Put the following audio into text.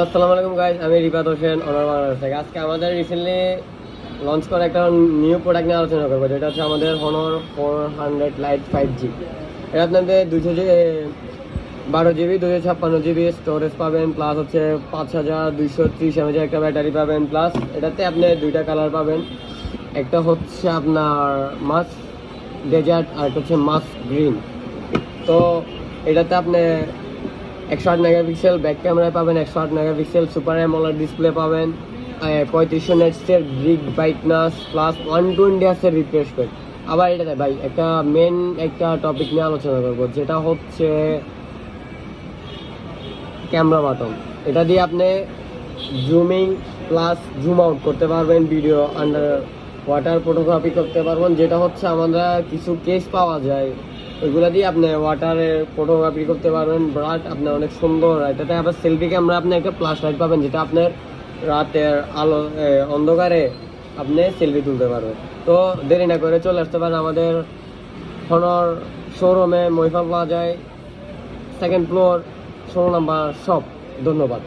আসসালামু আলাইকুম গাইস, আমি রিফাত হোসেন অনার বাংলাদেশ থেকে। আজকে আমাদের রিসেন্টলি লঞ্চ করা একটা নিউ প্রোডাক্ট নিয়ে আলোচনা করবো, যেটা হচ্ছে আমাদের হনর 400 লাইট 5G। এটা আপনাদের 12GB 256GB স্টোরেজ পাবেন, প্লাস হচ্ছে 5230 mAh একটা ব্যাটারি পাবেন, প্লাস এটাতে আপনি দুইটা কালার পাবেন। একটা হচ্ছে আপনার মাস্ক ডেজার্ট আর একটা হচ্ছে মাস্ক গ্রিন। তো এটাতে আপনি 108 মেগাপিক্সেল ব্যাক ক্যামেরায় পাবেন, 108 মেগাপিক্সেল সুপার অ্যামোলেড ডিসপ্লে পাবেন, 3500 নেটসের ব্রিক ব্রাইটনেস, প্লাস 120 হার্টজের রিফ্রেশ রেট। আবার এটাতে ভাই একটা টপিক নিয়ে আলোচনা করবো, যেটা হচ্ছে ক্যামেরা বাটন। এটা দিয়ে আপনি জুমিং প্লাস জুম আউট করতে পারবেন, ভিডিও আন্ডার ওয়াটার ফটোগ্রাফি করতে পারবেন, যেটা হচ্ছে আমরা কিছু কেস পাওয়া যায় ওইগুলো দিয়ে আপনি ওয়াটারে ফটোগ্রাফি করতে পারবেন। বাট আপনার অনেক সুন্দর। এটাতে আবার সেলফি ক্যামেরা আপনি একটা ফ্ল্যাশ লাইট পাবেন, যেটা আপনার রাতের আলো অন্ধকারে আপনি সেলফি তুলতে পারবেন। তো দেরি না করে চলে আসতে পারেন আমাদের হনর শোরুমে, মহিফা প্লাজায়, 2nd ফ্লোর, 16 নম্বর শপ। ধন্যবাদ।